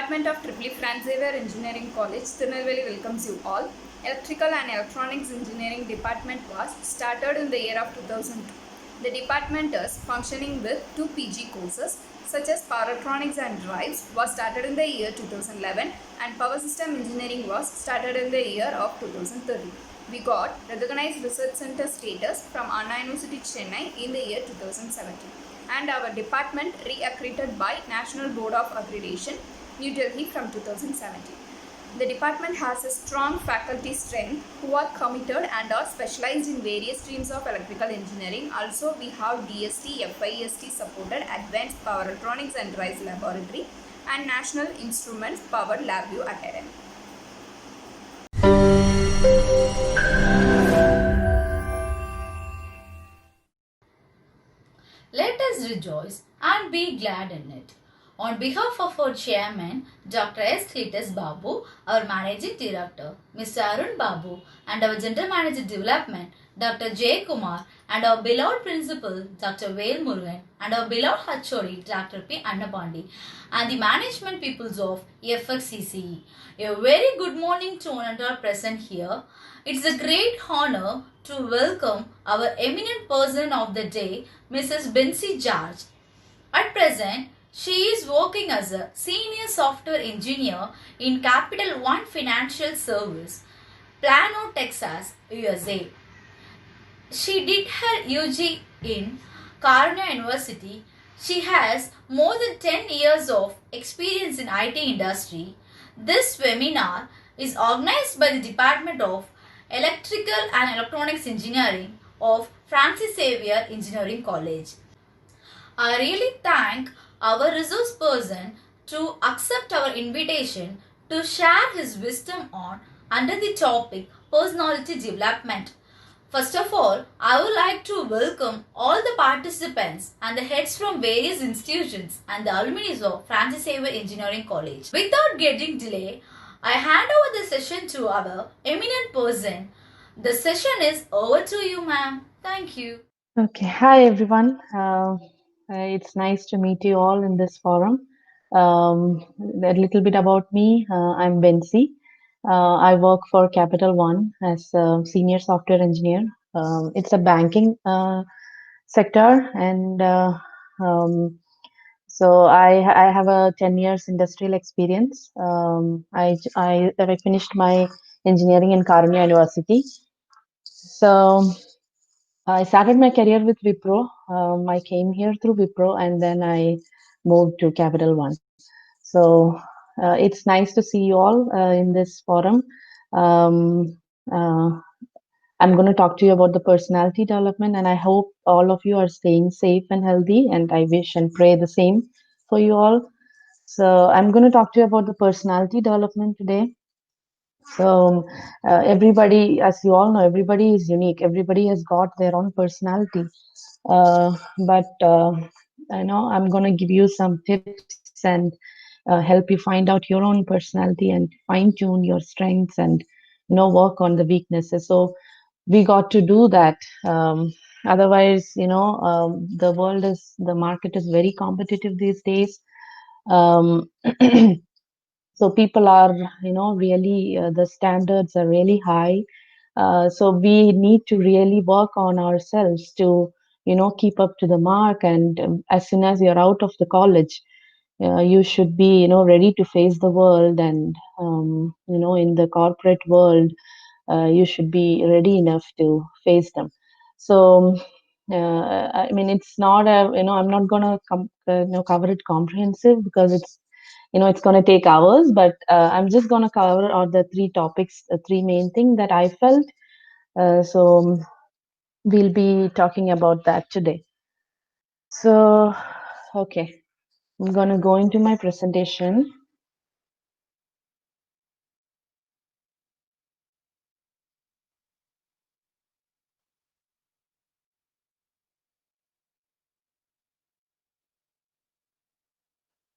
Department of Tripoli Franz Xavier Engineering College, Tirunelveli welcomes you all. Electrical and Electronics Engineering Department was started in the year of 2002. The department is functioning with two PG courses such as Power Electronics and Drives was started in the year 2011 and Power System Engineering was started in the year of 2013. We got recognized research center status from Anna University Chennai in the year 2017 and our department re-accredited by National Board of Accreditation, New Delhi from 2017. The department has a strong faculty strength who are committed and are specialized in various streams of electrical engineering. Also, we have DST, FIST supported Advanced Power Electronics and Drives Laboratory and National Instruments Power LabVIEW Academy. Let us rejoice and be glad in it. On behalf of our chairman, Dr. S. Cletus Babu, our managing director, Mr. Arun Babu, and our general manager development, Dr. J. Kumar, and our beloved principal, Dr. Vel Murugan, and our beloved HOD, Dr. P. Annapandi, and the management peoples of FXCCE. A very good morning to all present here. It's a great honor to welcome our eminent person of the day, Mrs. BENCY GEORGE. At present, she is working as a senior software engineer in Capital One Financial Service, PLANO, Texas, USA. She did her UG in Karna University. She has more than 10 years of experience in IT industry. This webinar is organized by the Department of Electrical and Electronics Engineering of Francis Xavier Engineering College. I really thank our resource person to accept our invitation to share his wisdom on under the topic personality development. First of all, I would like to welcome all the participants and the heads from various institutions and the alumni of Francis Xavier Engineering College. Without getting delay, I hand over the session to our eminent person. The session is over to you, ma'am. Thank you. Okay, hi everyone. It's nice to meet you all in this forum. A little bit about me. I'm BENCY. I work for Capital One as a senior software engineer. It's a banking sector, and so I have a 10 years industrial experience. I finished my engineering in Karunya University. So I started my career with Wipro. I came here through Wipro, and then I moved to Capital One. So it's nice to see you all in this forum. Um, uh, I'm going to talk to you about the personality development, and I hope all of you are staying safe and healthy. And I wish and pray the same for you all. So I'm going to talk to you about the personality development today. So everybody, as you all know, everybody is unique. Everybody has got their own personality. But I know I'm going to give you some tips and help you find out your own personality and fine tune your strengths and work on the weaknesses. So we got to do that. Otherwise, the market is very competitive these days. Um, so people are really the standards are really high, so we need to really work on ourselves to keep up to the mark. And as soon as you're out of the college, you should be ready to face the world. And in the corporate world, you should be ready enough to face them. So I mean, it's not a I'm not gonna cover it comprehensive because it's going to take hours, but I'm just going to cover all the three topics, the three main things that I felt. So we'll be talking about that today. So, okay, I'm going to go into my presentation.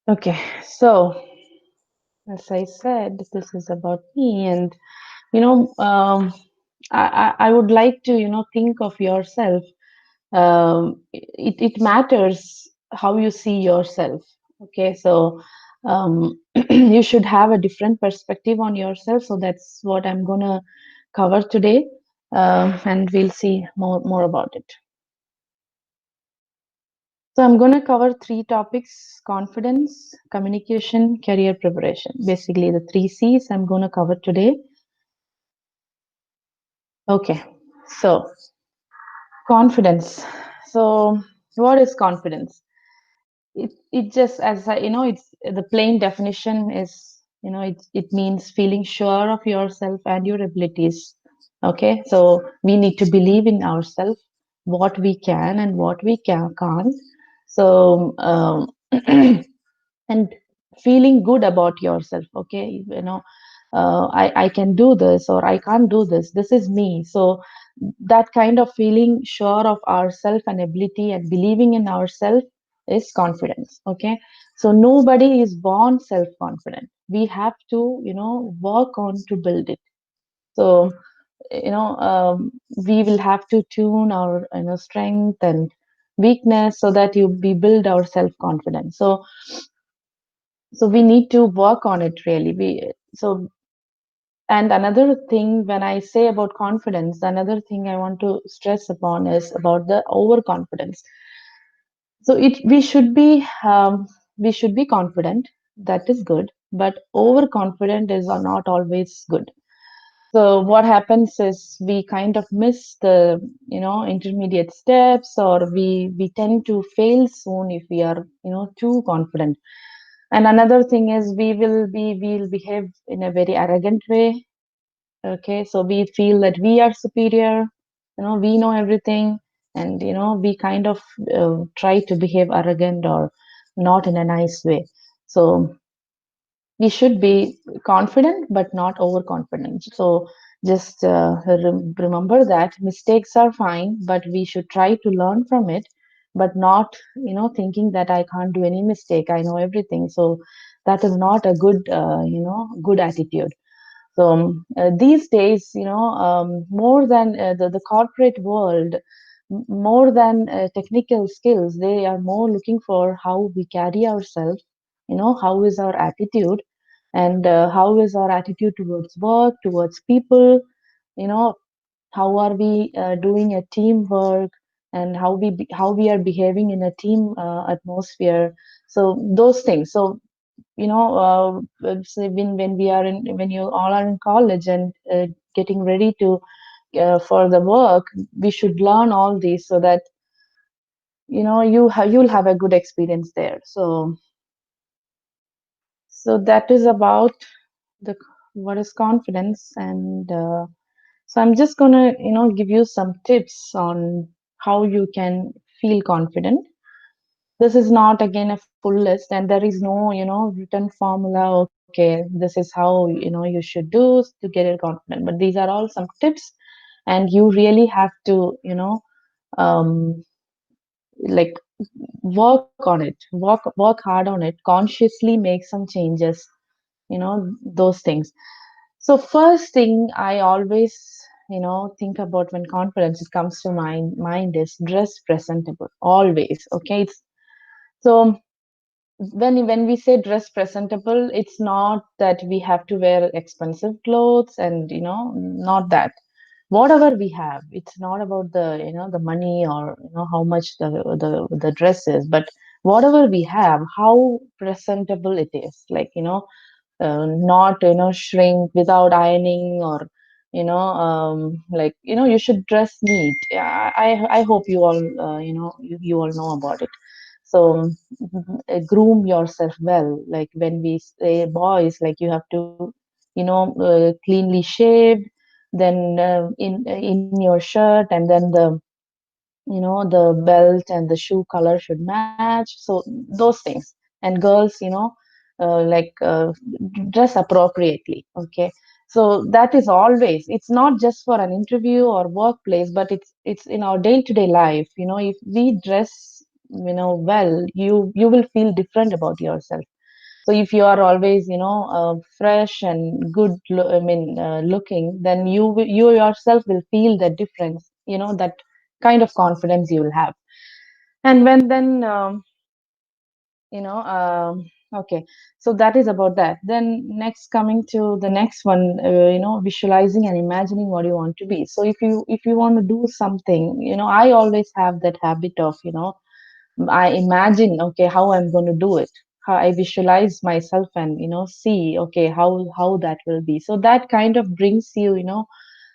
Okay, so as I said, this is about me, and you know, um, I would like to think of yourself. It matters how you see yourself. Okay, so you should have a different perspective on yourself. So that's what I'm gonna cover today, and we'll see more about it. So I'm gonna cover three topics: confidence, communication, career preparation. Basically, the three C's I'm gonna cover today. Okay, so confidence. So what is confidence? It just, as I, it's the plain definition is, it means feeling sure of yourself and your abilities. Okay, so we need to believe in ourselves, what we can and what we can't. So and feeling good about yourself. Okay, I can do this or I can't do this. This is me. So that kind of feeling sure of ourself and ability and believing in ourselves is confidence. Okay, so nobody is born self confident. We have to, work on to build it. So we will have to tune our, strength and weakness so that we build our self confidence. So we need to work on it really. And another thing, when I say about confidence, another thing I want to stress upon is about the overconfidence. So we should be confident. That is good, but overconfident is not always good. So what happens is we kind of miss the, intermediate steps, or we tend to fail soon if we are, too confident. And another thing is we'll behave in a very arrogant way. Okay, so we feel that we are superior, we know everything, and we kind of try to behave arrogant or not in a nice way. So we should be confident but not overconfident. So just remember that mistakes are fine, but we should try to learn from it, but not, thinking that I can't do any mistake, I know everything. So that is not a good, good attitude. So these days, more than the corporate world, more than technical skills, they are more looking for how we carry ourselves, how is our attitude, and how is our attitude towards work, towards people, you know, how are we doing a teamwork, and how we are behaving in a team atmosphere. So those things. So so when we are in when you all are in college and getting ready to for the work, we should learn all these so that you'll have a good experience there. So that is about the what is confidence. And so I'm just gonna give you some tips on how you can feel confident. This is not again a full list, and there is no written formula. Okay, this is how you should do to get it confident, but these are all some tips, and you really have to um like work on it, work hard on it, consciously make some changes, those things. So first thing I always think about when confidence it comes to mind is dress presentable always. Okay, so when we say dress presentable, it's not that we have to wear expensive clothes, and not that. Whatever we have, it's not about the the money, or how much the dress is, but whatever we have, how presentable it is, like not shrink without ironing, or like you should dress neat. Yeah, I hope you all you all know about it. So groom yourself well. Like when we say boys, like you have to cleanly shaved, then in your shirt, and then the belt and the shoe color should match. So those things. And girls, like dress appropriately. Okay, so that is always, it's not just for an interview or workplace, but it's in our day-to-day life. If we dress well, you will feel different about yourself. So if you are always fresh and good looking, then you yourself will feel the difference, that kind of confidence you will have. And when then you know Okay, so that is about that. Then next, coming to the next one, visualizing and imagining what you want to be. So if you want to do something, I always have that habit of, I imagine, okay, how I'm going to do it. How I visualize myself and, see, okay, how that will be. So that kind of brings you,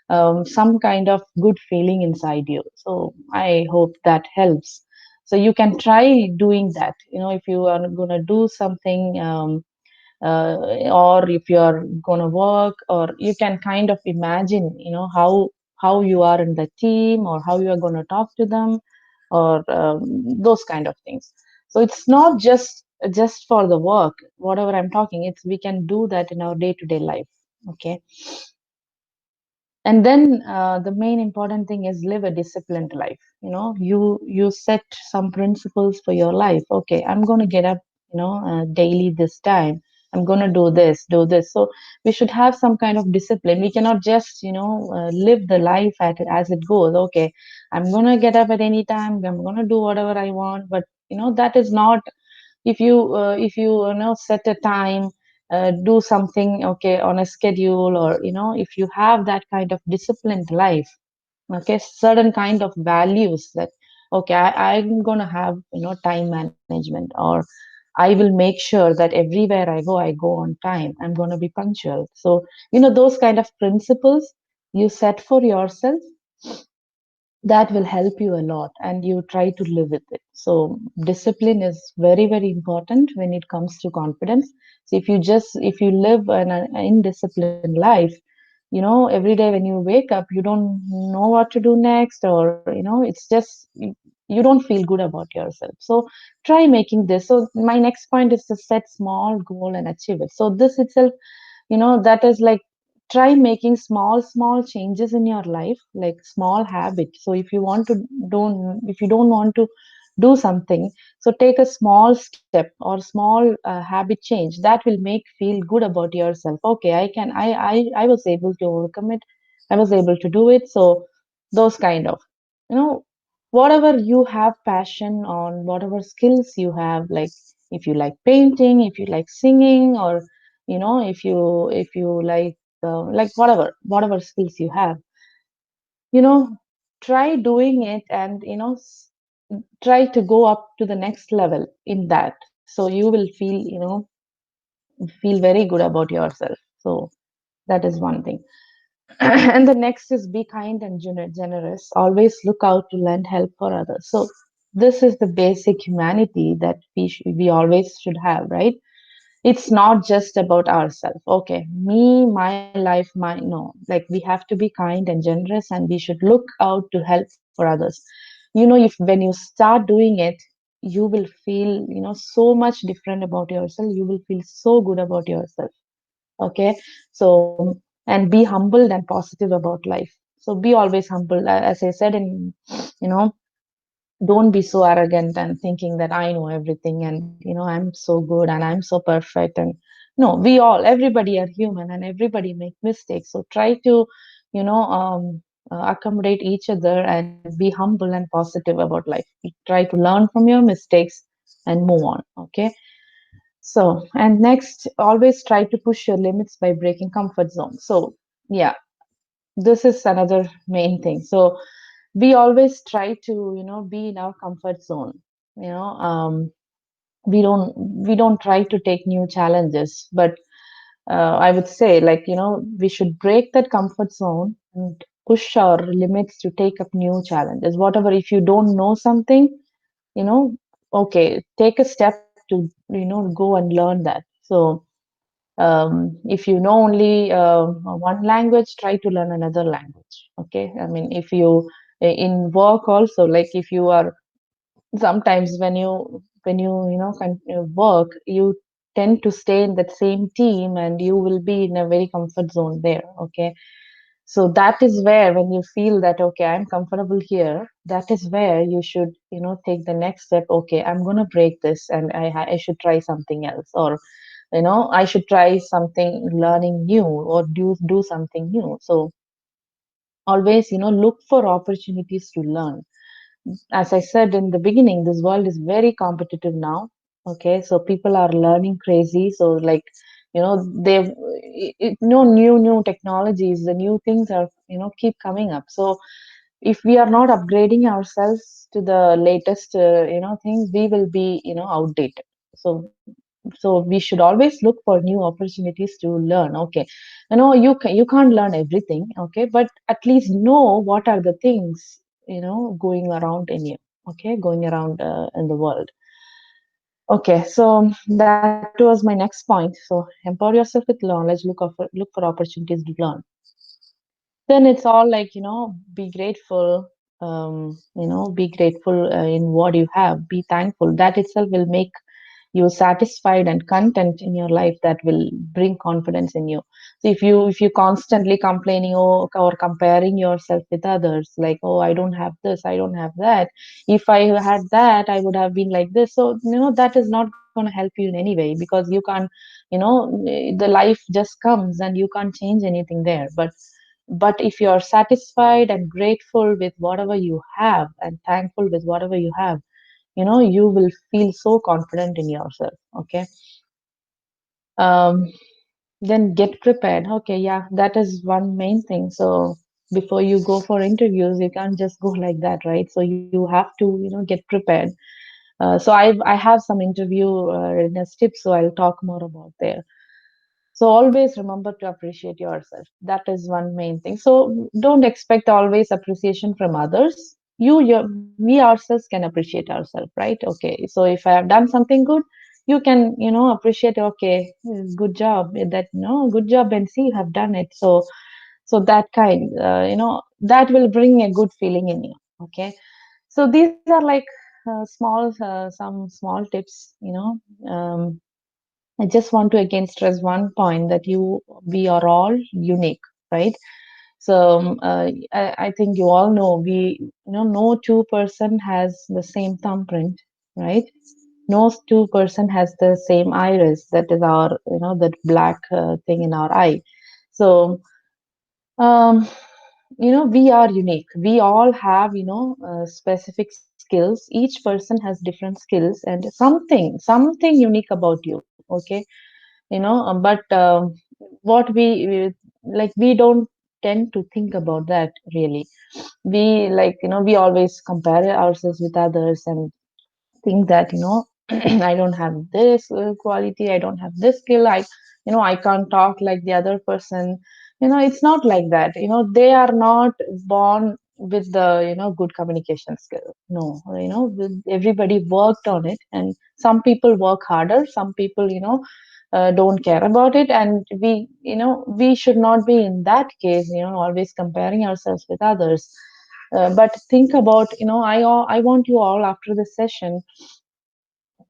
some kind of good feeling inside you. So I hope that helps. So you can try doing that. If you are going to do something, uh, or if you are going to work, or you can kind of imagine, how you are in the team, or how you are going to talk to them, or those kind of things. So it's not just for the work, whatever I'm talking, it's we can do that in our day to day life. Okay. And then the main important thing is live a disciplined life. You set some principles for your life. Okay, I'm going to get up, daily this time. I'm going to do this. So we should have some kind of discipline. We cannot just, live the life as it goes. Okay, I'm going to get up at any time. I'm going to do whatever I want. But, that is not, if you set a time, do something, okay, on a schedule, or if you have that kind of disciplined life, okay, certain kind of values that, okay, I'm going to have, time management, or I will make sure that everywhere I go on time, I'm going to be punctual. So those kind of principles you set for yourself, that will help you a lot, and you try to live with it. So discipline is very, very important when it comes to confidence. So if you live an indisciplined life, every day when you wake up, you don't know what to do next, or it's just you don't feel good about yourself. So try making this. So my next point is to set small goal and achieve it. So this itself, that is like, try making small changes in your life, like small habits. So if you don't want to do something, so take a small step or small habit change that will make feel good about yourself. Okay, I was able to overcome it. I was able to do it. So those kind of, you know whatever you have passion on, whatever skills you have, like if you like painting, if you like singing, or if you like whatever skills you have, you know try doing it, and try to go up to the next level in that, so you will feel very good about yourself. So that is one thing. And the next is be kind and generous. Always look out to lend help for others. So this is the basic humanity that we always should have, right? It's not just about ourselves. Okay, me, my life, my no. Like we have to be kind and generous, and we should look out to help for others. If when you start doing it, you will feel so much different about yourself. You will feel so good about yourself. Okay, so and be humbled and positive about life. So be always humble. As I said, in you know don't be so arrogant and thinking that I know everything, and I'm so good and I'm so perfect. And no, we all, everybody are human, and everybody make mistakes. So try to accommodate each other and be humble and positive about life. Try to learn from your mistakes and move on. Okay. So, and next, always try to push your limits by breaking comfort zone. So yeah, this is another main thing. So we always try to be in our comfort zone. you know um, we don't try to take new challenges, but I would say, like, we should break that comfort zone and push our limits to take up new challenges. Whatever, if you don't know something, you know okay, take a step to go and learn that. So if you know only one language, try to learn another language. Okay, I mean, if you in work also, like if you are, sometimes when you work, you tend to stay in that same team, and you will be in a very comfort zone there. Okay, so that is where, when you feel that, okay, I'm comfortable here, that is where you should take the next step. Okay, I'm going to break this, and I should try something else, or I should try something, learning new, or do something new. So always look for opportunities to learn. As I said in the beginning, this world is very competitive now. Okay, so people are learning crazy. So like, they've no new technologies, the new things are keep coming up. So if we are not upgrading ourselves to the latest things, we will be outdated. So we should always look for new opportunities to learn. Okay, you can't learn everything. Okay, but at least know what are the things going around in you. Okay, going around in the world. Okay, so that was my next point. So empower yourself with knowledge. Look for opportunities to learn. Then it's all like be grateful. Be grateful in what you have. Be thankful. That itself will make you satisfied and content in your life. That will bring confidence in you. So if you constantly complaining or comparing yourself with others, like, oh, I don't have this, I don't have that, if I had that, I would have been like this. So that is not going to help you in any way, because you can't, the life just comes and you can't change anything there. But if you are satisfied and grateful with whatever you have and thankful with whatever you have, you will feel so confident in yourself. Okay. um then get prepared. Okay, yeah, that is one main thing. So before you go for interviews, you can't just go like that, right? So you have to get prepared. So I have some interview readiness tips, so I'll talk more about there. So always remember to appreciate yourself. That is one main thing. So don't expect always appreciation from others. We ourselves can appreciate ourselves, right? Okay. So if I have done something good, you can, appreciate. Okay, good job. That no, good job, Bency, you have done it. So that kind, that will bring a good feeling in you. Okay. So these are like some small tips. I just want to again stress one point that we are all unique, right? So I think you all know no two-person has the same thumbprint, right? No two-person has the same iris. That is our that black thing in our eye. So um, we are unique. We all have specific skills. Each person has different skills and something unique about you. Okay, but what we don't tend to think about that really. We we always compare ourselves with others and think that I don't have this quality, I don't have this skill, I can't talk like the other person. It's not like that. They are not born with the good communication skill. No, everybody worked on it, and some people work harder, some people don't care about it. And we should not be in that case, always comparing ourselves with others. But think about, I want you all after the session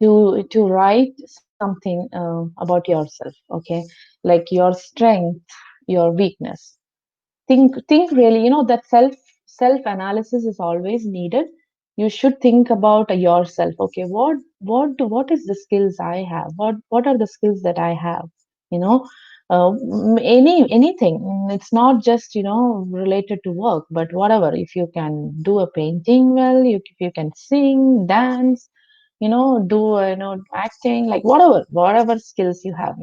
to write something about yourself. Okay, like your strength, your weakness. Think really, that self analysis is always needed. You should think about yourself. Okay, what is the skills I have, what are the skills that I have, you know anything. It's not just related to work, but whatever. If you can do a painting well, if you can sing, dance, do acting, like whatever skills you have,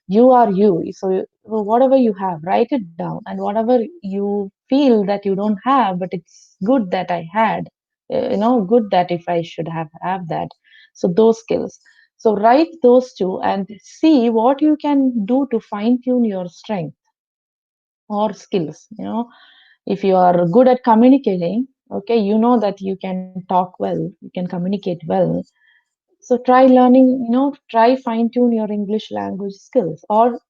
you are you. So whatever you have, write it down. And whatever you feel that you don't have, but it's good that I had, good that if I should have that. So those skills. So write those two and see what you can do to fine tune your strength or skills. If you are good at communicating, okay, that you can talk well, you can communicate well. So try learning, try fine tune your English language skills or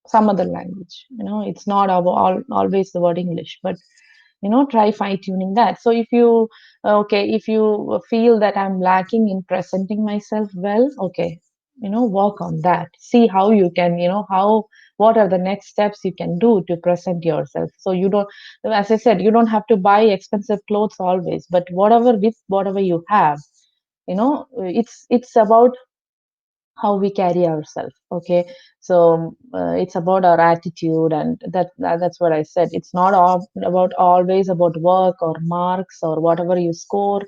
some other language. It's not always the word English, but try fine tuning that. So if you okay, if you feel that I'm lacking in presenting myself well, okay, work on that. See how you can, what are the next steps you can do to present yourself. So you don't, as I said, you don't have to buy expensive clothes always, but whatever you have, it's about how we carry ourselves. Okay, so it's about our attitude. And that's what I said. It's not all about always about work or marks or whatever you score,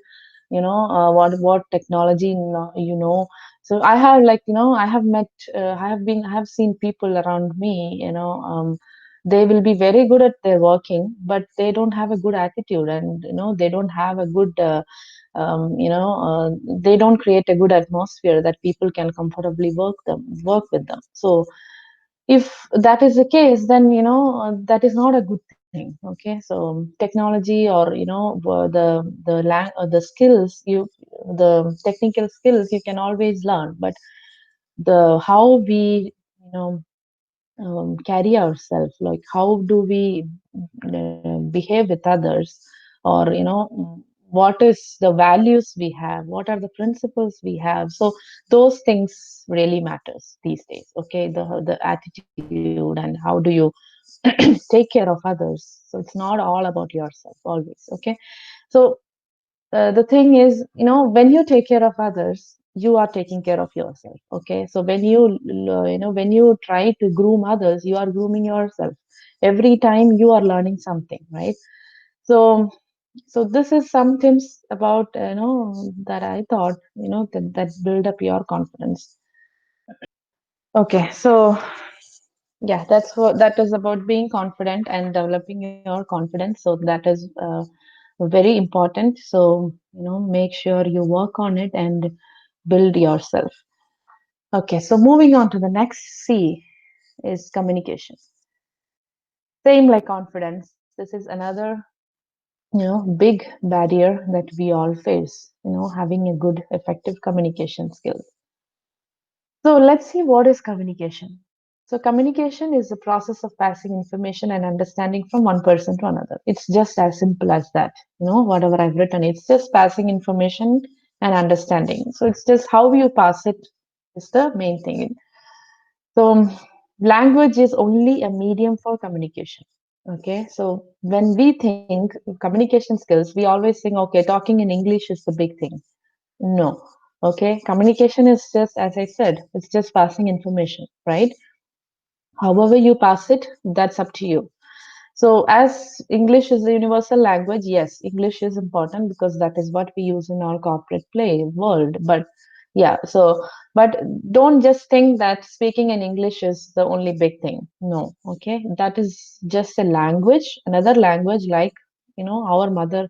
what technology So I have, like, I have met, I have seen people around me, they will be very good at their working, but they don't have a good attitude, and they don't have a good they don't create a good atmosphere that people can comfortably work with them. So if that is the case, then that is not a good thing. Okay, so technology, or the skills, the technical skills you can always learn, but the how we carry ourselves, like how do we behave with others, or what is the values we have, what are the principles we have. So those things really matters these days. Okay, the attitude, and how do you take care of others. So it's not all about yourself always. Okay, so the thing is, when you take care of others, you are taking care of yourself. Okay, so when you try to groom others, you are grooming yourself. Every time you are learning something, right? So this is some tips about, that I thought, that build up your confidence. Okay, so yeah, that is about being confident and developing your confidence. So that is very important. So make sure you work on it and build yourself. Okay, so moving on to the next C is communication. Same like confidence, this is another big barrier that we all face, having a good effective communication skill. So let's see, what is communication. So communication is the process of passing information and understanding from one person to another. It's just as simple as that. Whatever I've written, it's just passing information and understanding. So it's just how you pass it is the main thing. So language is only a medium for communication. Okay, so when we think communication skills, we always think, okay, talking in English is the big thing. No. Okay, communication is just, as I said, it's just passing information, right? However you pass it, that's up to you. So, as English is the universal language, yes, English is important because that is what we use in our corporate play world. But yeah, so, but don't just think that speaking in English is the only big thing. No, okay, that is just a language, another language, like our mother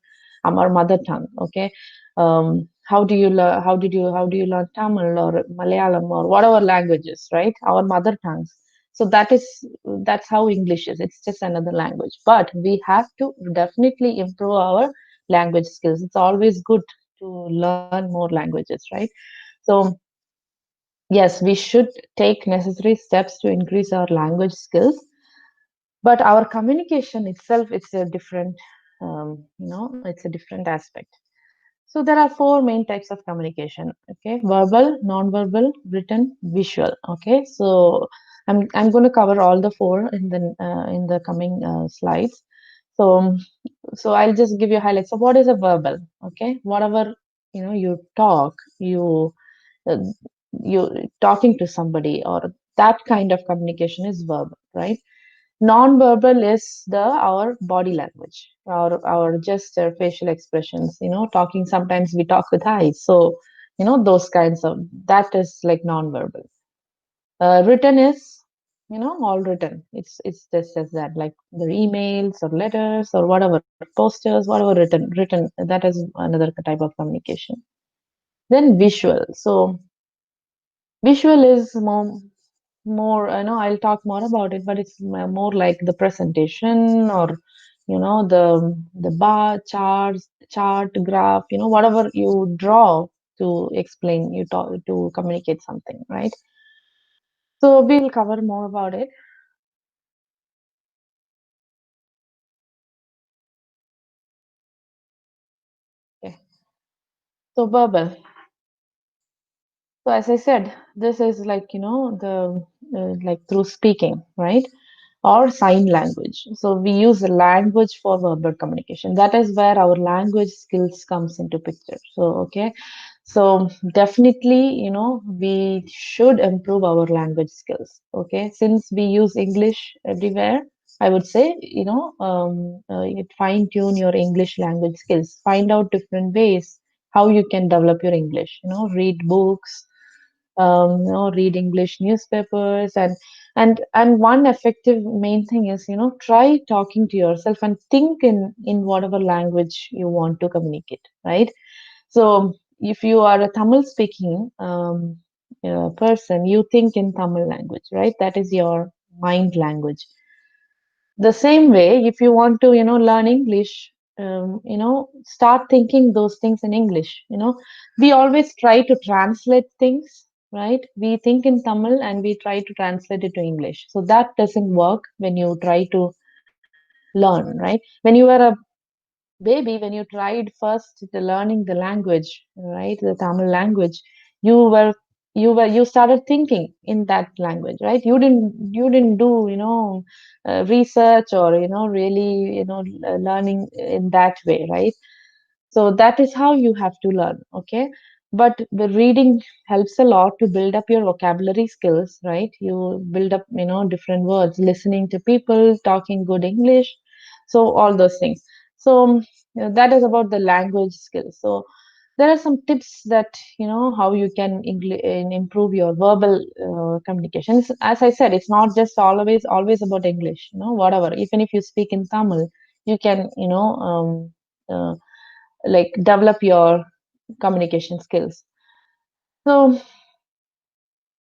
tongue. Okay, how do you learn? How do you learn Tamil or Malayalam or whatever languages, right? Our mother tongues. So that's how English is. It's just another language. But we have to definitely improve our language skills. It's always good to learn more languages, right? So yes, we should take necessary steps to increase our language skills. But our communication itself, it's a different, it's a different aspect. So there are four main types of communication. Okay, verbal, non-verbal, written, visual. Okay, so I'm going to cover all the four in the coming slides. So I'll just give you highlights. So what is a verbal? Okay, whatever you talk, uh, you talking to somebody, or that kind of communication is verbal, right? Non-verbal is the our body language, our gesture, facial expressions. Talking, sometimes we talk with eyes. So those kinds of, that is like non-verbal. Written is all written. It's just as that, like the emails or letters or whatever, posters, whatever, written. That is another type of communication. Then visual. So visual is more, I'll talk more about it, but it's more like the presentation, or the bar charts, chart graph, whatever you draw to explain, you talk to communicate something, right? So we'll cover more about it. Okay. So verbal. So as I said, this is like, the like through speaking, right? Or sign language. So we use the language for verbal communication. That is where our language skills comes into picture. So okay, so definitely, we should improve our language skills. Okay, since we use English everywhere, I would say, you fine tune your English language skills. Find out different ways how you can develop your English. Read books, read English newspapers, and one effective main thing is, try talking to yourself and think in whatever language you want to communicate, right? So if you are a Tamil speaking person, you think in Tamil language, right? That is your mind language. The same way, if you want to, learn English, start thinking those things in English. We always try to translate things, right? We think in Tamil and we try to translate it to English. So that doesn't work when you try to learn, right? When you were a baby, when you tried first the learning the language, right, the Tamil language, you were you started thinking in that language, right? You didn't do, research, or really, learning in that way, right? So that is how you have to learn, okay? But the reading helps a lot to build up your vocabulary skills, right? You build up, different words, listening to people, talking good English, so all those things. So that is about the language skills. So there are some tips that, how you can improve your verbal communications. As I said, it's not just always about English, whatever. Even if you speak in Tamil, you can, uh, like develop your communication skills. So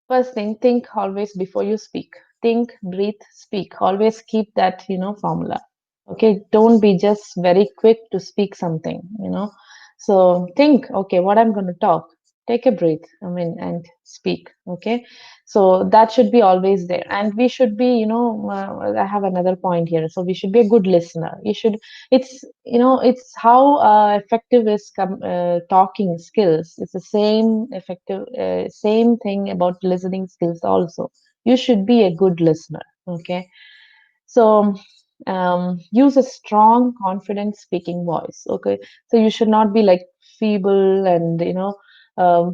first thing, think always before you speak. Think, breathe, speak. Always keep that, formula. Okay, don't be just very quick to speak something. So think, okay, what I'm going to talk. Take a breath, and speak. Okay, so that should be always there. And we should be, I have another point here. So we should be a good listener. It's how effective is talking skills. It's the same thing about listening skills also. You should be a good listener. Okay, so use a strong, confident speaking voice. Okay, so you should not be like feeble and,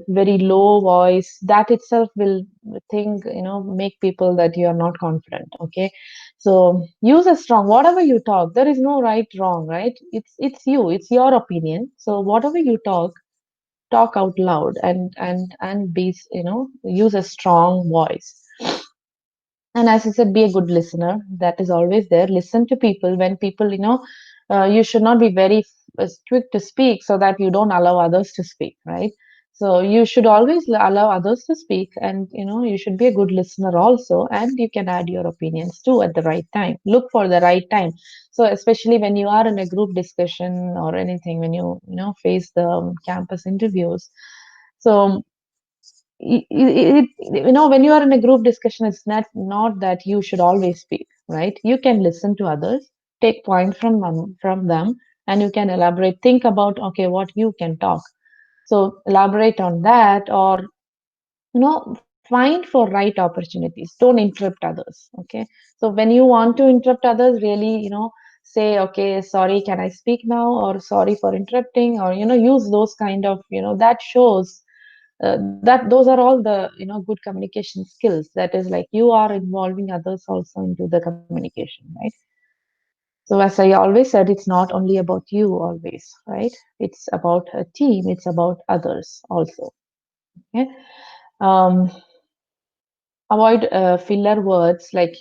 very low voice. That itself will make people that you are not confident. Okay, so use a strong. Whatever you talk, there is no right wrong, right? It's you. It's your opinion. So whatever you talk out loud, and be, use a strong voice. And as I said, be a good listener. That is always there. Listen to people. When people, you should not be very quick to speak so that you don't allow others to speak, right? So you should always allow others to speak, and you should be a good listener also, and you can add your opinions too at the right time. Look for the right time. So especially when you are in a group discussion or anything, when face the campus interviews. So when you are in a group discussion, it's not that you should always speak, right? You can listen to others, take point from them, and you can elaborate, think about, okay, what you can talk. So elaborate on that, or find for right opportunities. Don't interrupt others. Okay, so when you want to interrupt others, really, say, okay, sorry, can I speak now, or sorry for interrupting, or use those kind of, that shows that those are all the good communication skills. That is like you are involving others also into the communication, right? So as I always said, it's not only about you always, right? It's about a team, it's about others also. Okay. um, Avoid filler words, like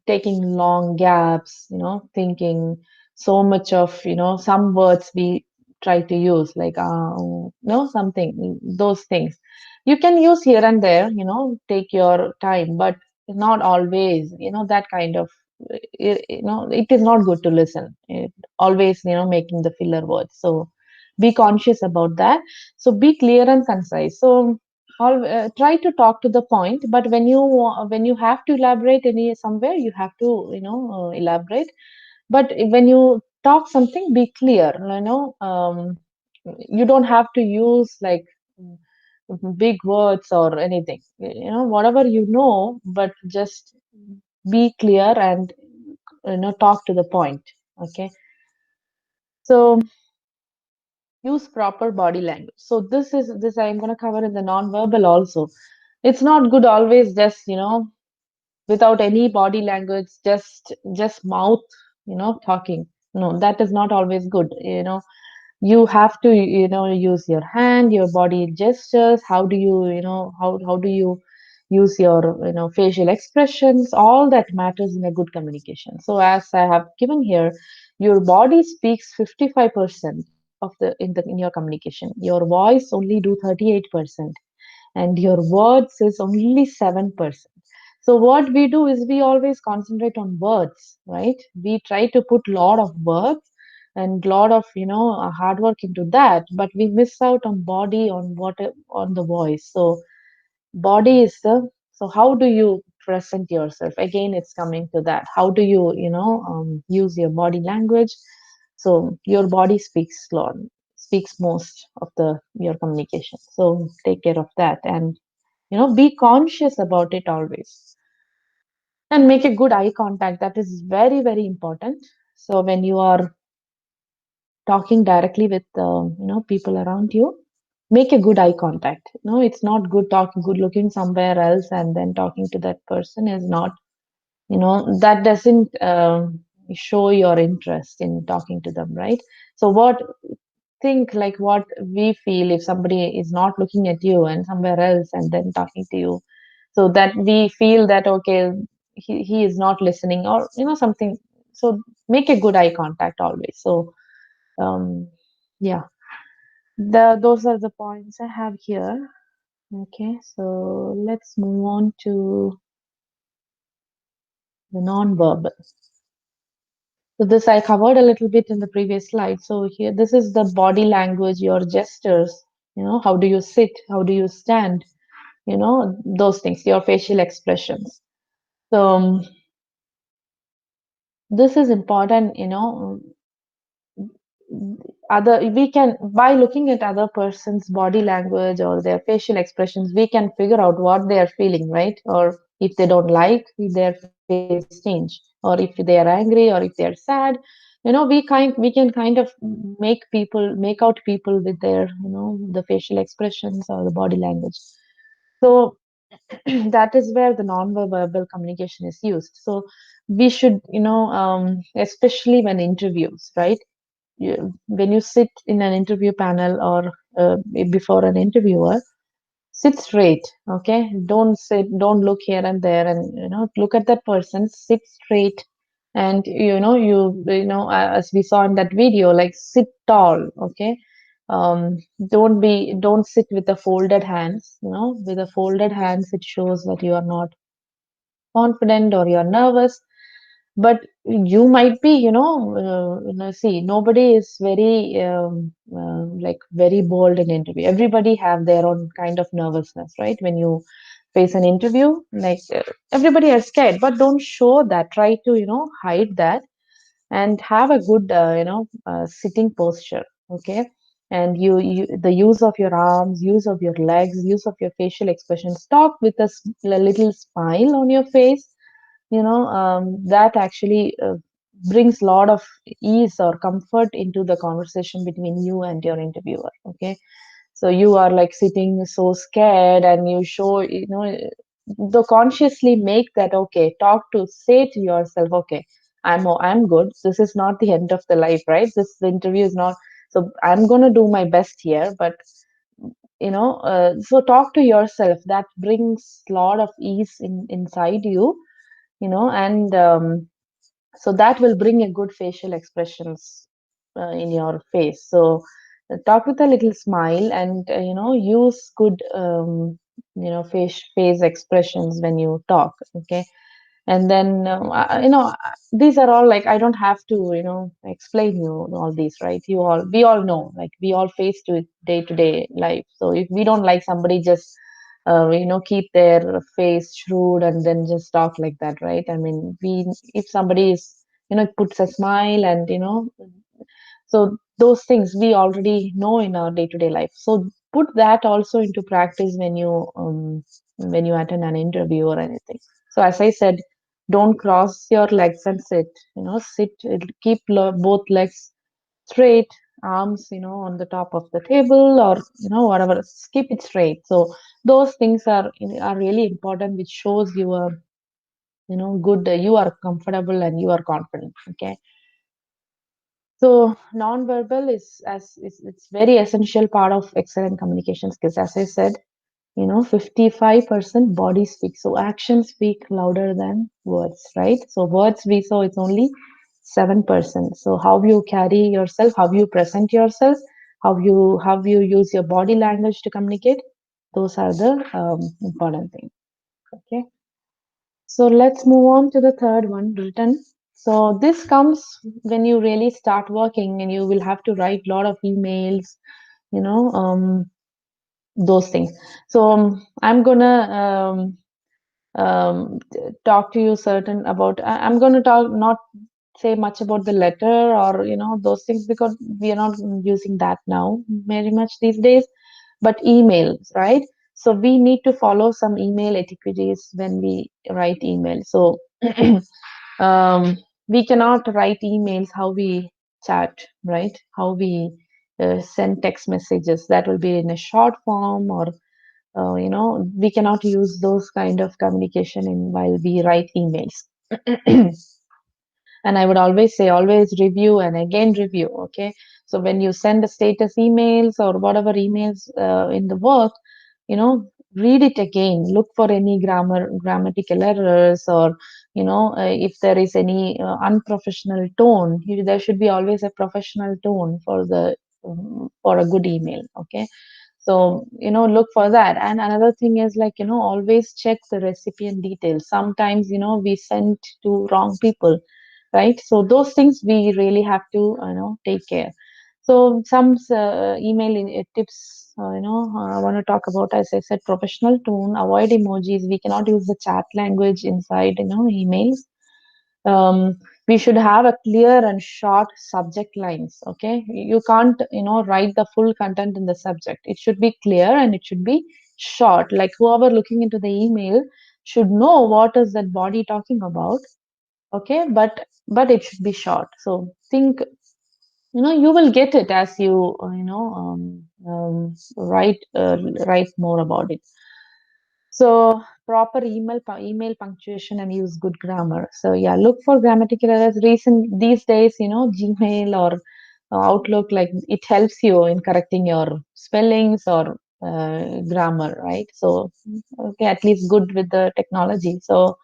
taking long gaps, thinking so much of, some words we try to use, like, something, those things. You can use here and there, take your time, but not always, that kind of, it is not good to listen. Always, making the filler words. So be conscious about that. So be clear and concise. So try to talk to the point, but when you have to elaborate any somewhere, you have to elaborate. But when you talk something, be clear. You don't have to use like big words or anything. Whatever but just be clear and talk to the point. Okay, so use proper body language. So this I'm going to cover in the non-verbal also. It's not good always just without any body language, just mouth talking. No, that is not always good. You have to, use your hand, your body gestures. How do you, how do you use your, facial expressions? All that matters in a good communication. So as I have given here, your body speaks 55% of in your communication. Your voice only do 38%, and your words is only 7%. So what we do is we always concentrate on words, right? We try to put lot of words and lot of, hard work into that, but we miss out on body, on the voice. So body is the, so how do you present yourself? Again, it's coming to that. How do you, use your body language? So your body speaks lot, speaks most of the your communication. So take care of that, and be conscious about it always, and make a good eye contact. That is very, very important. So when you are talking directly with people around you, make a good eye contact. It's not good talking, good looking somewhere else, and then talking to that person is not, that doesn't show your interest in talking to them, right? So what, think like what we feel if somebody is not looking at you and somewhere else and then talking to you, so that we feel that okay, he is not listening, or something. So make a good eye contact always. So yeah, those are the points I have here. Okay, so let's move on to the non-verbal. So this I covered a little bit in the previous slide. So here, this is the body language, your gestures, how do you sit, how do you stand, those things, your facial expressions. So this is important, other we can, by looking at other person's body language or their facial expressions, we can figure out what they are feeling, right? Or if they don't like their face change, or if they are angry, or if they are sad. We can kind of make out people with their, the facial expressions or the body language. So that is where the non-verbal communication is used. So we should, especially when interviews, right? When you sit in an interview panel, or before an interviewer, sit straight. Okay, don't look here and there, and look at that person, sit straight. And as we saw in that video, like sit tall. Okay, don't sit with the folded hands. With the folded hands, it shows that you are not confident or you're nervous. But you might be, see, nobody is very like very bold in interview. Everybody have their own kind of nervousness, right? When you face an interview, like everybody are scared, but don't show that. Try to hide that, and have a good sitting posture. Okay, and you the use of your arms, use of your legs, use of your facial expressions. Talk with a little smile on your face. That actually brings a lot of ease or comfort into the conversation between you and your interviewer. Okay, so you are like sitting so scared, and you show, the consciously make that, okay, say to yourself, okay, I'm good. This is not the end of the life, right? This interview is not, so I'm going to do my best here. But so talk to yourself. That brings a lot of ease inside you, and so that will bring a good facial expressions in your face. So talk with a little smile, and use good face expressions when you talk. Okay, and then these are all, like, I don't have to explain you all these, right? We all know, like, we all face to day life. So if we don't like somebody, just keep their face shrewd and then just talk like that, right? I mean, we if somebody is puts a smile, and so those things we already know in our day-to-day life. So put that also into practice when you attend an interview or anything. So as I said, don't cross your legs and sit. Sit, keep both legs straight, arms on the top of the table, or whatever. Keep it straight. So those things are really important, which shows you are good. You are comfortable and you are confident. Okay. So non-verbal is as it's very essential part of excellent communication skills. As I said, 55% body speak. So actions speak louder than words, right? So words we saw it's only 7%. So how you carry yourself, how you present yourself, how you use your body language to communicate, those are the important things. Okay. So let's move on to the third one, written. So this comes when you really start working and you will have to write a lot of emails, you know, those things. So I'm gonna talk to you certain about. I'm gonna talk not say much about the letter or those things because we are not using that now very much these days, but emails, right? So we need to follow some email etiquettes when we write emails. So um, we cannot write emails how we chat, right? How we send text messages, that will be in a short form, or we cannot use those kind of communication in while we write emails. And I would always say, always review and again review. Okay. So when you send the status emails or whatever emails in the work, you know, read it again. Look for any grammatical errors, or, if there is any unprofessional tone, there should be always a professional tone for for a good email. Okay. So, look for that. And another thing is like, always check the recipient details. Sometimes, we send to wrong people, right? So those things we really have to, take care. So some email tips, I want to talk about, as I said, professional tone, avoid emojis. We cannot use the chat language inside, emails. We should have a clear and short subject lines. Okay, you can't, write the full content in the subject. It should be clear and it should be short. Like whoever looking into the email should know what is that body talking about. Okay, but it should be short. So think, you will get it as you write more about it. So proper email punctuation and use good grammar. So yeah, look for grammatical errors. Recent these days, Gmail or Outlook, like it helps you in correcting your spellings or grammar, right? So okay, at least good with the technology. So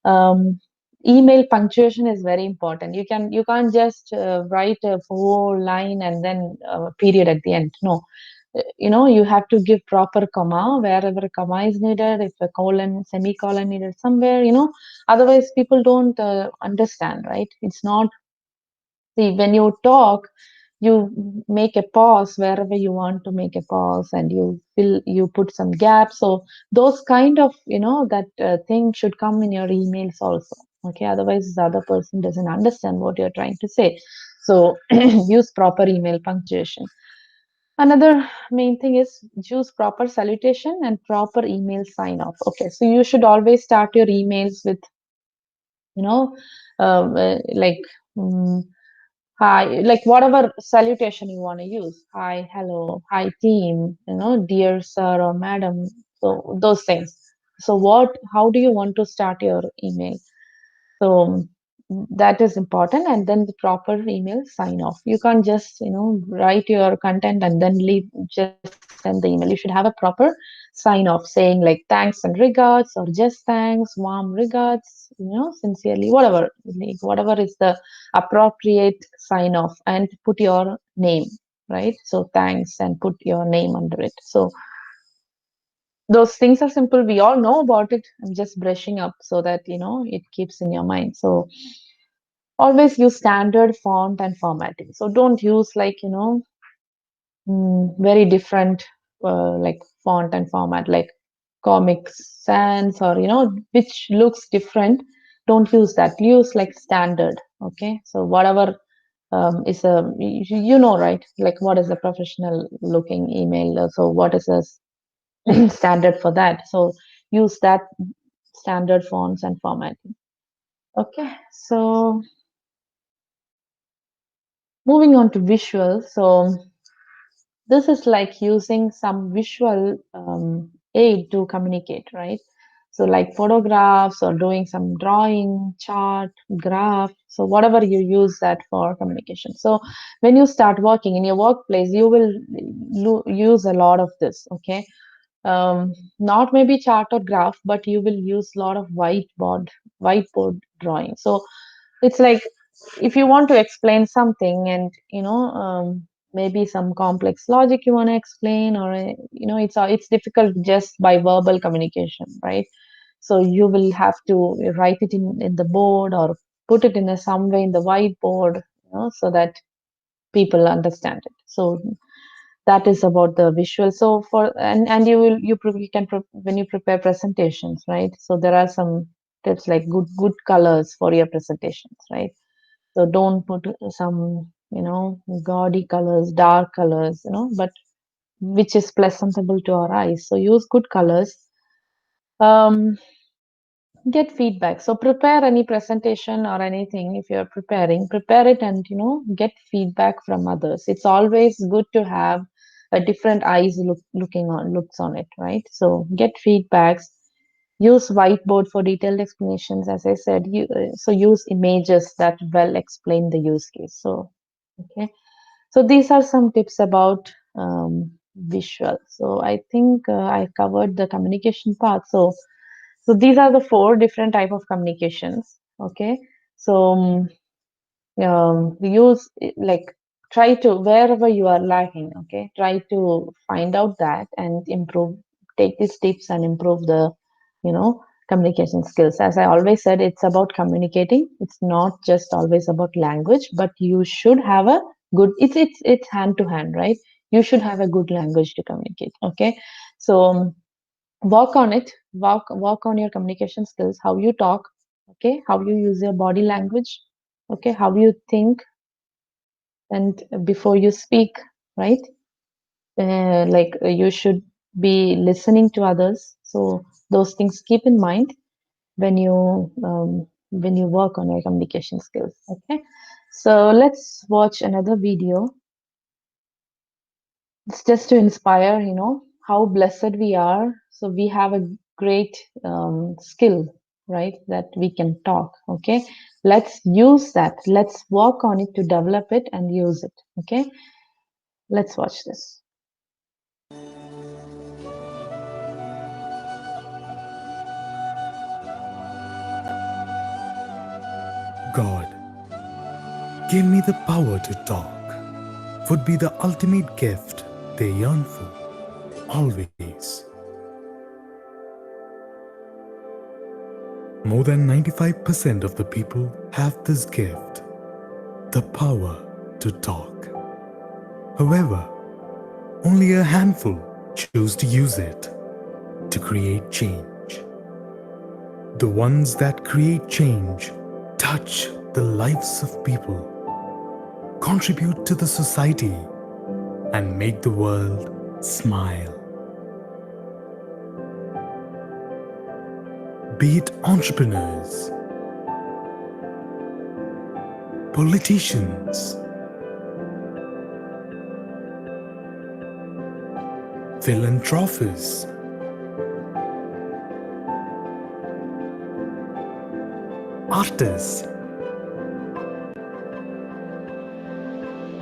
um, email punctuation is very important. You can't just write a whole line and then period at the end. No, you have to give proper comma wherever a comma is needed, if a colon semicolon needed somewhere, otherwise people don't understand, right? It's not. See, when you talk, you make a pause wherever you want to make a pause, and you put some gaps. So those kind of, that thing should come in your emails also. Okay, otherwise the other person doesn't understand what you're trying to say. So use proper email punctuation. Another main thing is use proper salutation and proper email sign off. Okay, so you should always start your emails with, you know, like, hi, like whatever salutation you want to use. Hi, hello, hi, team, dear sir or madam. So those things. So how do you want to start your email? So that is important, and then the proper email sign off. You can't just write your content and then leave just send the email. You should have a proper sign off saying like thanks and regards, or just thanks, warm regards, sincerely, whatever, like whatever is the appropriate sign off, and put your name, right? So thanks and put your name under it. So those things are simple. We all know about it. I'm just brushing up so that it keeps in your mind. So always use standard font and formatting. So don't use like very different like font and format, like Comic Sans, or which looks different. Don't use that. Use like standard. Okay, so whatever is a right, like what is a professional looking email, so what is a standard for that. So use that standard fonts and formatting. Okay, so moving on to visual. So this is like using some visual aid to communicate, right? So, like photographs or doing some drawing, chart, graph. So, whatever you use that for communication. So, when you start working in your workplace, you will use a lot of this. Okay, not maybe chart or graph, but you will use a lot of whiteboard drawing. So, it's like if you want to explain something and maybe some complex logic you want to explain, or it's difficult just by verbal communication, right? So you will have to write it in the board or put it in some way in the whiteboard, so that people understand it. So that is about the visual. So and you can when you prepare presentations, right? So there are some tips like good colors for your presentations, right? So don't put some, gaudy colors, dark colors, but which is presentable to our eyes. So use good colors. Um, get feedback. So prepare any presentation or anything. If you're preparing, prepare it and, get feedback from others. It's always good to have a different eyes looks on it, right? So get feedbacks. Use whiteboard for detailed explanations. As I said, so use images that well explain the use case. So, okay. So these are some tips about visual. So I think I covered the communication part. So these are the four different type of communications. Okay. So use like try to wherever you are lacking. Okay, try to find out that and improve. Take these tips and improve the communication skills. As I always said, it's about communicating. It's not just always about language, but you should have a good. It's hand to hand, right? You should have a good language to communicate. Okay, so work on it. Work on your communication skills. How you talk. Okay, how you use your body language. Okay, how you think and before you speak, right? You should be listening to others. So those things keep in mind when you work on your communication skills. Okay, so let's watch another video. It's just to inspire, how blessed we are. So we have a great skill, right? That we can talk. Okay, let's use that. Let's work on it to develop it and use it. Okay, let's watch this. God, give me the power to talk would be the ultimate gift they yearn for, always. More than 95% of the people have this gift, the power to talk. However, only a handful choose to use it to create change. The ones that create change touch the lives of people, contribute to the society, and make the world smile. Be it entrepreneurs, politicians, philanthropists, artists,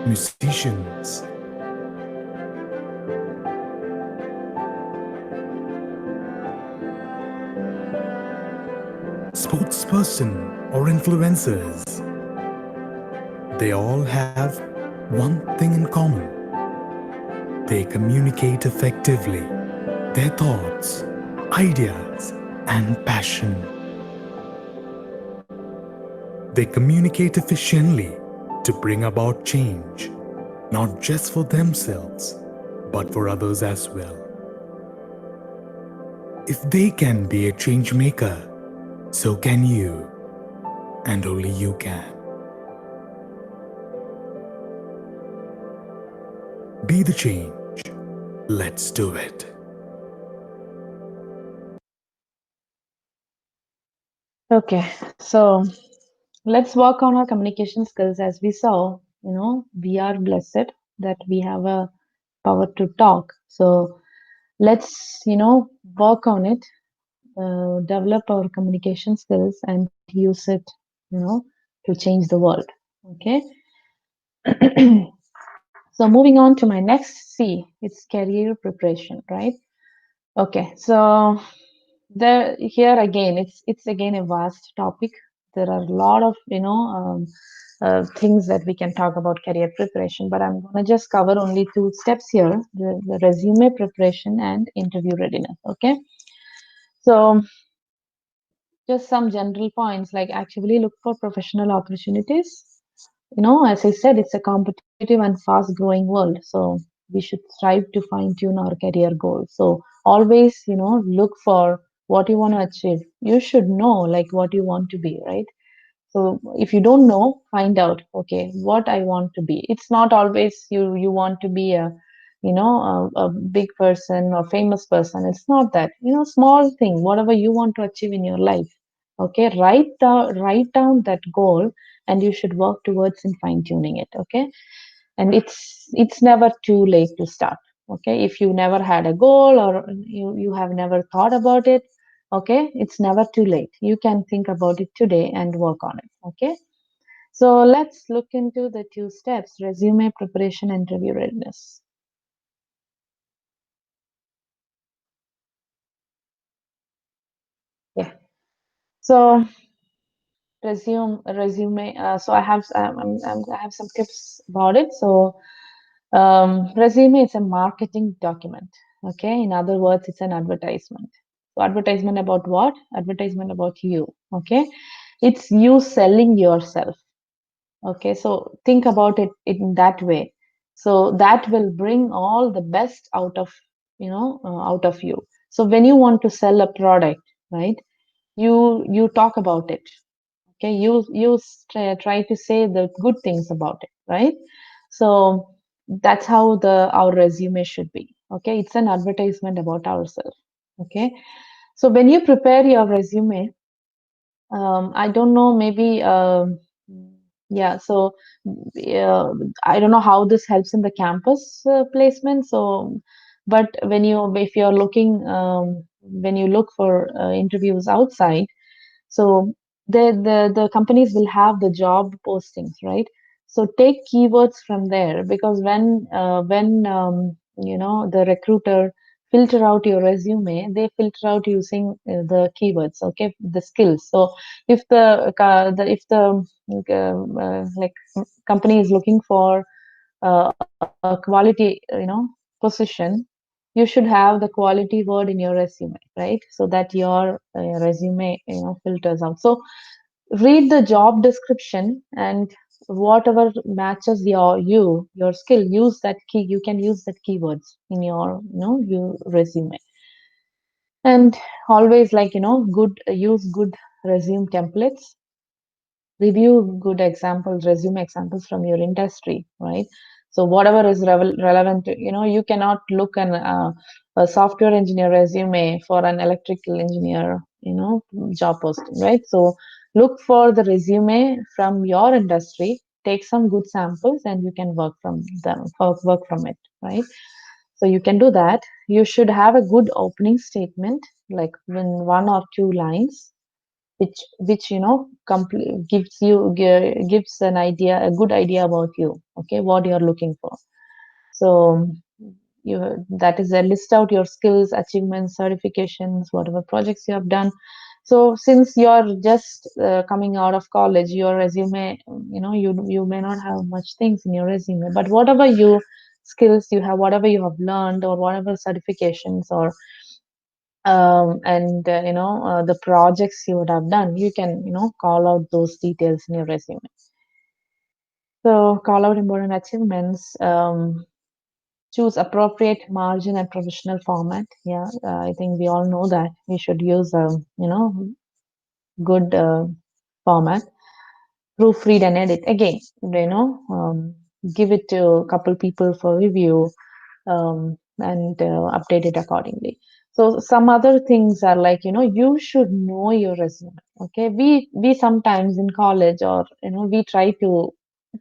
musicians, sportsperson, or influencers. They all have one thing in common. They communicate effectively their thoughts, ideas, and passion. They communicate efficiently to bring about change, not just for themselves, but for others as well. If they can be a change maker, so can you, and only you can. Be the change. Let's do it. Okay, so let's work on our communication skills. As we saw, we are blessed that we have a power to talk. So let's, work on it. develop our communication skills and use it, you know, to change the world. Okay. So moving on to my next C, it's career preparation, right? Okay, so here again, it's again a vast topic. There are a lot of things that we can talk about career preparation, but I'm gonna just cover only two steps here: the resume preparation and interview readiness. Okay, so just some general points like actively look for professional opportunities. As I said, it's a competitive and fast growing world. So we should strive to fine tune our career goals. So always, look for what you want to achieve. You should know like what you want to be, right? So if you don't know, find out, okay, what I want to be. It's not always you want to be a big person or famous person. It's not that. Small thing, whatever you want to achieve in your life. Okay, write down that goal and you should work towards in fine tuning it. Okay, and it's never too late to start. Okay, if you never had a goal or you have never thought about it, okay, it's never too late. You can think about it today and work on it. Okay, so let's look into the two steps: resume preparation and interview readiness. Yeah, so resume so I have some tips about it. So resume is a marketing document. Okay, in other words, it's an advertisement. So advertisement about what? Advertisement about you. Okay, it's you selling yourself. Okay, so think about it in that way. So that will bring all the best out of you. So when you want to sell a product, right, you talk about it. Okay, try to say the good things about it, right? So that's how the our resume should be. Okay, it's an advertisement about ourselves. Okay, so when you prepare your resume, I don't know, maybe yeah, so uh, I don't know how this helps in the campus placement. So but if you're looking when you look for interviews outside, so the companies will have the job postings, right? So take keywords from there, because when the recruiter filter out your resume, they filter out using the keywords, okay, the skills. So if the company is looking for a quality position, you should have the quality word in your resume, right? So that your resume filters out. So read the job description, and whatever matches your skill, use that key. You can use that keywords in your resume. And always, good use good resume templates. Review good examples, resume examples from your industry, right? So whatever is relevant, you cannot look a software engineer resume for an electrical engineer, job posting, right? So look for the resume from your industry, take some good samples, and you can work from them, work from it, right? So you can do that. You should have a good opening statement, like in one or two lines, which gives an idea, a good idea about you. Okay, what you're looking for. So you that is a list out your skills, achievements, certifications, whatever projects you have done. So since you're just coming out of college, your resume, you may not have much things in your resume, but whatever you skills you have, whatever you have learned, or whatever certifications or and the projects you would have done, you can call out those details in your resume. So call out important achievements. Choose appropriate margin and professional format. Yeah, I think we all know that we should use good format. Proofread and edit again. Give it to a couple people for review, and update it accordingly. So some other things are like, you should know your resume. Okay, we sometimes in college, or we try to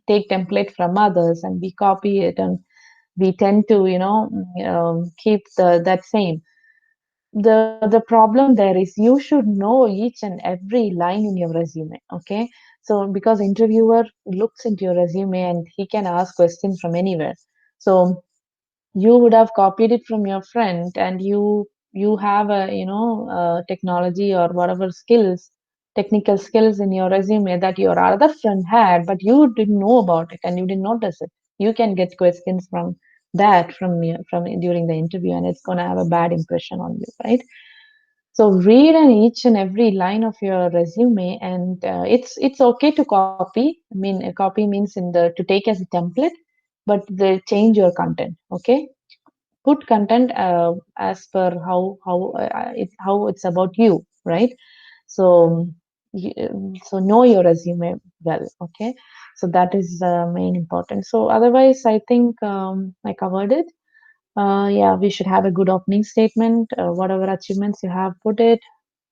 take template from others and we copy it, and we tend to keep that same. the problem there is you should know each and every line in your resume. Okay, so because interviewer looks into your resume and he can ask questions from anywhere. So you would have copied it from your friend, and you have a technology or whatever skills, technical skills in your resume that your other friend had, but you didn't know about it and you didn't notice it. You can get questions from that from during the interview, and it's going to have a bad impression on you, right? So read an each and every line of your resume, and it's okay to copy. I mean, a copy means in the to take as a template, but they change your content. Okay, put content as per how it's about you, right? So so know your resume well. Okay, so that is main important. So otherwise, I think I covered it. Yeah, we should have a good opening statement. Whatever achievements you have, put it,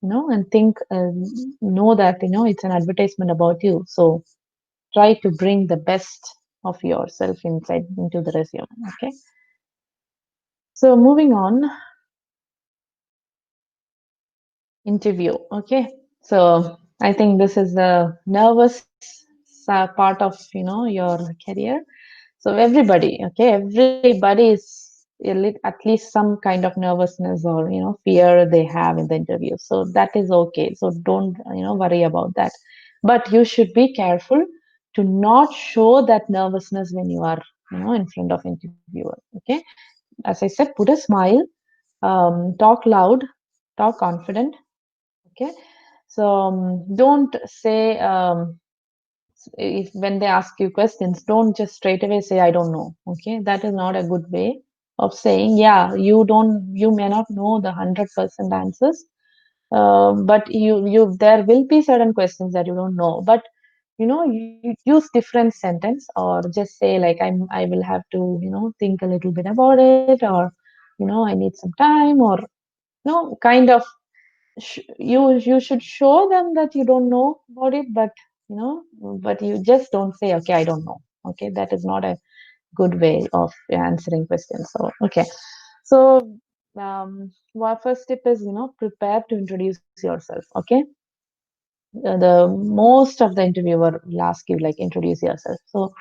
and think, know that, it's an advertisement about you. So try to bring the best of yourself inside into the resume. Okay. So moving on, interview. Okay. So I think this is the nervous part of, your career. So everybody, okay, everybody is at least some kind of nervousness or fear they have in the interview. So that is okay. So don't worry about that. But you should be careful to not show that nervousness when you are in front of interviewer. Okay, as I said, put a smile, talk loud, talk confident. Okay, so don't say if when they ask you questions, don't just straight away say I don't know. Okay, that is not a good way of saying. Yeah, you may not know the 100% answers, but you there will be certain questions that you don't know. But you use different sentence, or just say like I will have to think a little bit about it, or I need some time, or kind of you should show them that you don't know about it, but you know but you just don't say okay I don't know. Okay, that is not a good way of answering questions. So okay, so our first step is prepare to introduce yourself. Okay, the most of the interviewer will ask you like introduce yourself. So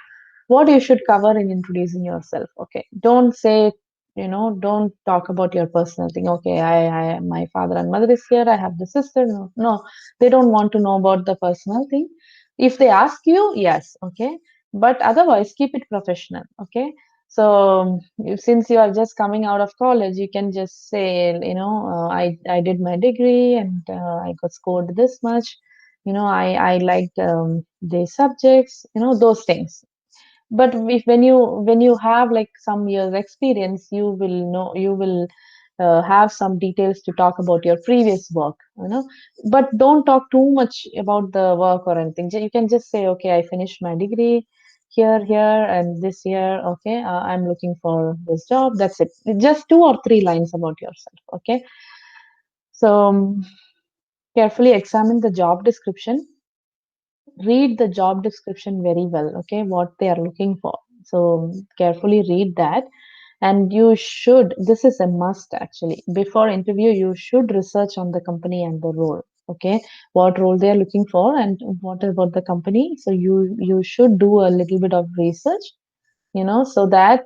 what you should cover in introducing yourself. Okay, don't say don't talk about your personal thing. Okay, I my father and mother is here, I have the sister. No, no, they don't want to know about the personal thing. If they ask you, yes, okay, but otherwise keep it professional. Okay, so since you are just coming out of college, you can just say I did my degree, and I got scored this much. I liked the subjects, those things. But if when you have like some years experience, you will have some details to talk about your previous work. But don't talk too much about the work or anything. You can just say okay, I finished my degree here and this year. Okay, I'm looking for this job. That's it. Just two or three lines about yourself. Okay, so carefully examine the job description. Read the job description very well. Okay, what they are looking for. So carefully read that. And you should, this is a must actually, before interview you should research on the company and the role. Okay, what role they are looking for and what about the company. So you should do a little bit of research, so that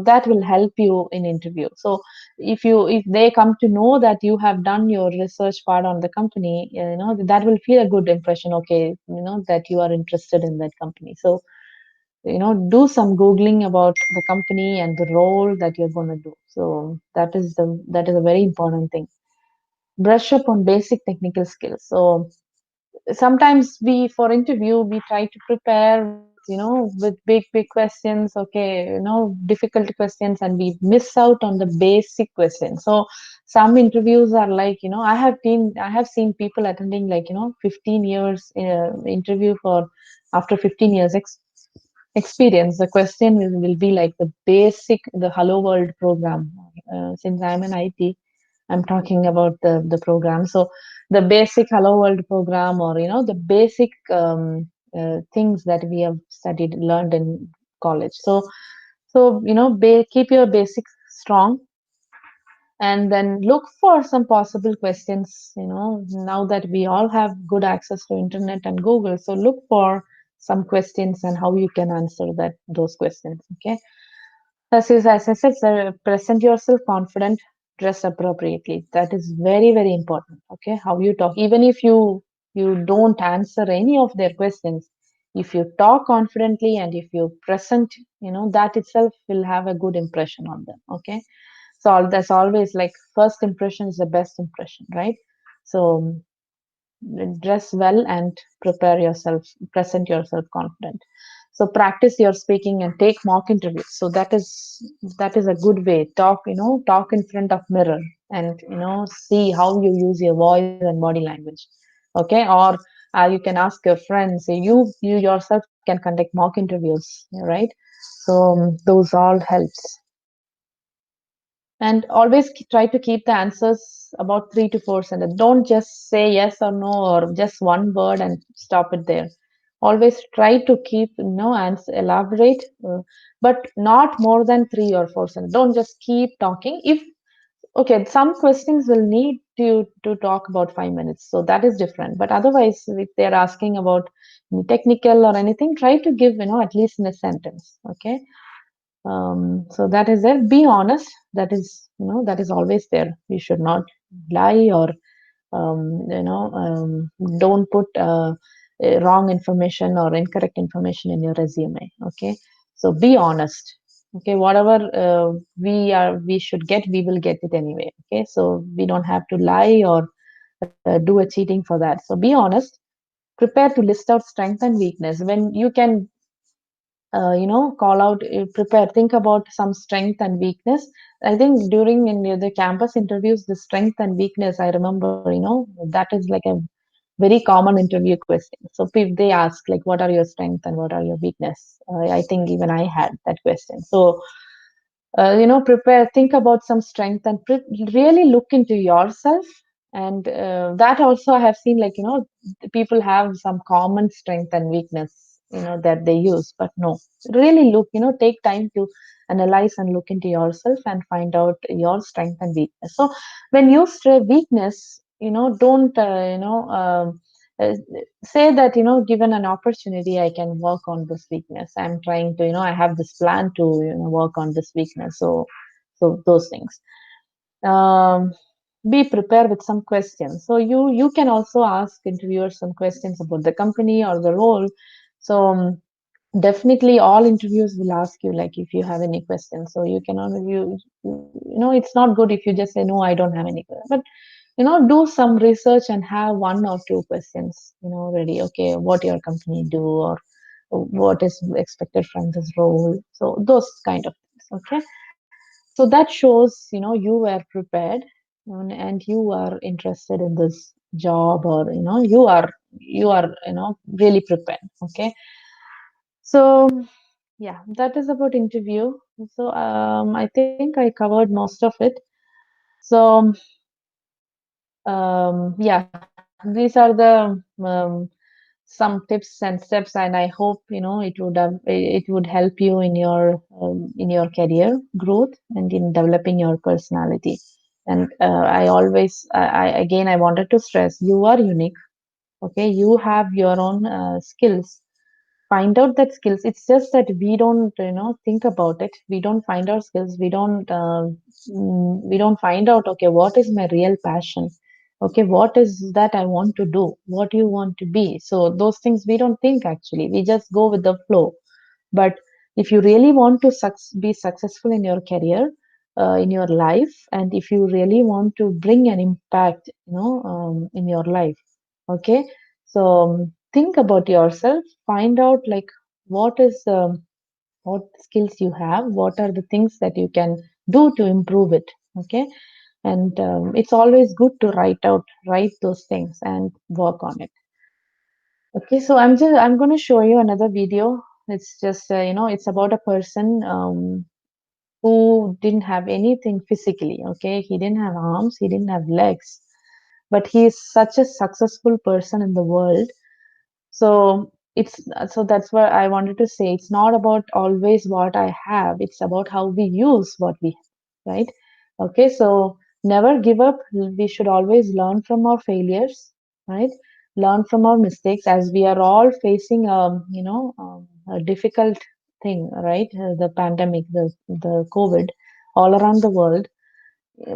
that will help you in interview. So if they come to know that you have done your research part on the company, that will feel a good impression. Okay, that you are interested in that company. So do some googling about the company and the role that you're going to do. So that is a very important thing. Brush up on basic technical skills. So sometimes we for interview we try to prepare with with big questions. Okay, difficult questions, and we miss out on the basic questions. So some interviews are like, I have seen people attending like 15 years interview for after 15 years experience. The question will be like the basic, the hello world program. Since I'm an IT, I'm talking about the program. So the basic Hello World program, or the basic things that we have studied, learned in college. So keep your basics strong. and then look for some possible questions. Now that we all have good access to internet and Google, so look for some questions and how you can answer those questions. Okay. As I said, sir, present yourself confident, dress appropriately. That is very, very important. Okay, how you talk, even if you don't answer any of their questions, if you talk confidently and if you present, that itself will have a good impression on them. Okay, so that's always like first impression is the best impression, right? So dress well and prepare yourself, present yourself confident. So practice your speaking and take mock interviews. So that is a good way. Talk in front of mirror and see how you use your voice and body language. Okay, or you can ask your friends. You yourself can conduct mock interviews, right? So those all helps. And always try to keep the answers about 3 to 4 sentences. Don't just say yes or no or just one word and stop it there. Always try to keep, answer, elaborate, but not more than 3 or 4 sentences. Don't just keep talking. If okay, some questions will need to talk about 5 minutes, so that is different. But otherwise, if they're asking about technical or anything, try to give at least in a sentence. Okay, so that is there. Be honest. That is always there. You should not lie or don't put wrong information or incorrect information in your resume. Okay, so be honest. Okay, whatever we should get, we will get it anyway. Okay, so we don't have to lie or do a cheating for that. So be honest. Prepare to list out strength and weakness when you can call out, prepare, think about some strength and weakness. I think during in the campus interviews, the strength and weakness, I remember, that is like a very common interview question. So if they ask like, what are your strength and what are your weakness? I think even I had that question. So prepare, think about some strength and really look into yourself. And that also I have seen, like, people have some common strength and weakness, that they use, but no, really look, take time to analyze and look into yourself and find out your strength and weakness. So when you say weakness, don't, uh, say that, given an opportunity, I can work on this weakness. I'm trying to, I have this plan to, work on this weakness. So those things. um, be prepared with some questions. So you can also ask interviewers some questions about the company or the role. So definitely all interviews will ask you like if you have any questions. So you cannot, it's not good if you just say no, I don't have any questions. But do some research and have 1 or 2 questions ready. Okay, what your company do, or what is expected from this role. So those kind of things. Okay, so that shows you were prepared, and you are interested in this job, or you are really prepared. Okay, so yeah, that is about interview. So I think I covered most of it. So yeah, these are the some tips and steps, and I hope it would help you in your career growth and in developing your personality. And I always again I wanted to stress, you are unique. Okay, you have your own skills. Find out that skills. It's just that we don't think about it. We don't find our skills. We don't find out, okay, what is my real passion. Okay, what is that I want to do, what you want to be. So those things we don't think. Actually, we just go with the flow. But if you really want to be successful in your career, in your life, and if you really want to bring an impact, in your life, okay, so think about yourself. Find out like what skills you have, what are the things that you can do to improve it. Okay, and it's always good to write those things and work on it. Okay, so I'm going to show you another video. It's just it's about a person who didn't have anything physically. Okay, he didn't have arms, he didn't have legs, but he is such a successful person in the world. So that's what I wanted to say. It's not about always what I have, it's about how we use what we have, right? Okay, so never give up. We should always learn from our failures, right? Learn from our mistakes, as we are all facing a difficult thing, right? The pandemic, the COVID all around the world.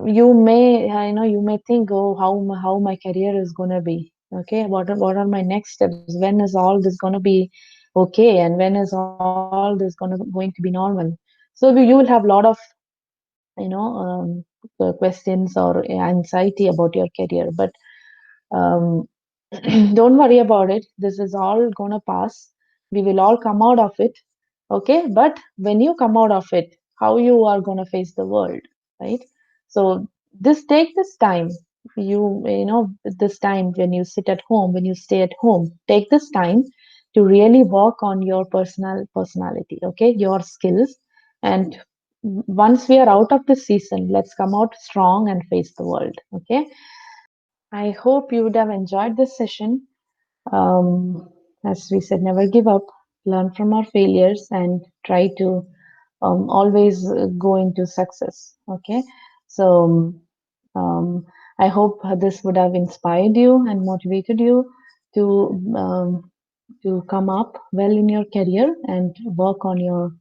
You may, you may think, oh, how my career is gonna be. Okay, what are my next steps? When is all this gonna be okay? And when is all this going to be normal? So you will have a lot of you know questions or anxiety about your career, but um, don't worry about it. This is all gonna pass. We will all come out of it. Okay, but when you come out of it, how you are gonna face the world, right? So this take this time. This time when you sit at home, when you stay at home, take this time to really work on your personality. Okay, your skills, and once we are out of this season, let's come out strong and face the world. Okay. I hope you would have enjoyed this session. As we said, never give up, learn from our failures, and try to always go into success. Okay, so I hope this would have inspired you and motivated you to come up well in your career and work on your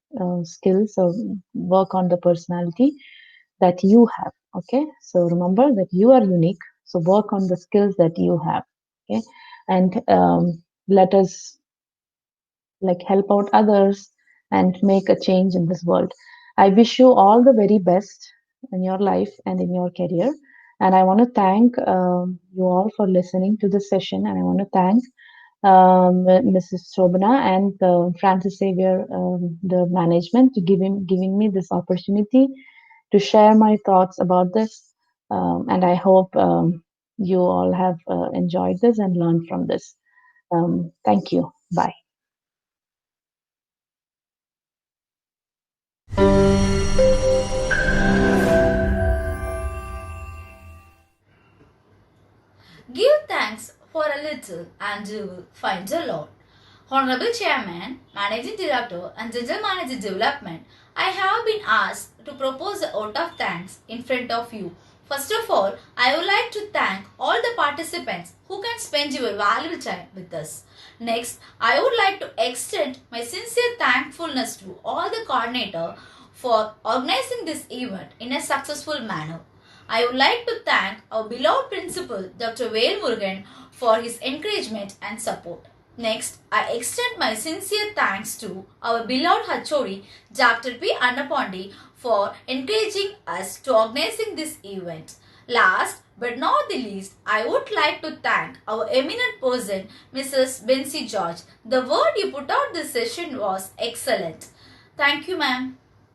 skills or work on the personality that you have. Okay, so remember that you are unique, so work on the skills that you have. Okay, and let us like help out others and make a change in this world. I wish you all the very best in your life and in your career. And I want to thank you all for listening to this session. And I want to thank Mrs. Shobana and Francis Xavier, the management, to giving me this opportunity to share my thoughts about this. And I hope you all have enjoyed this and learned from this. Thank you. Bye. Give thanks for a little and you will find a lot. Honorable Chairman, Managing Director and General Manager Development, I have been asked to propose a vote of thanks in front of you. First of all, I would like to thank all the participants who can spend your valuable time with us. Next, I would like to extend my sincere thankfulness to all the coordinator for organizing this event in a successful manner. I would like to thank our beloved principal, Dr. Vel Murugan, for his encouragement and support. Next, I extend my sincere thanks to our beloved HOD, Dr. P. Annapandi, for encouraging us to organizing this event. Last but not the least, I would like to thank our eminent person, Mrs. BENCY GEORGE. The word you put out this session was excellent. Thank you, ma'am.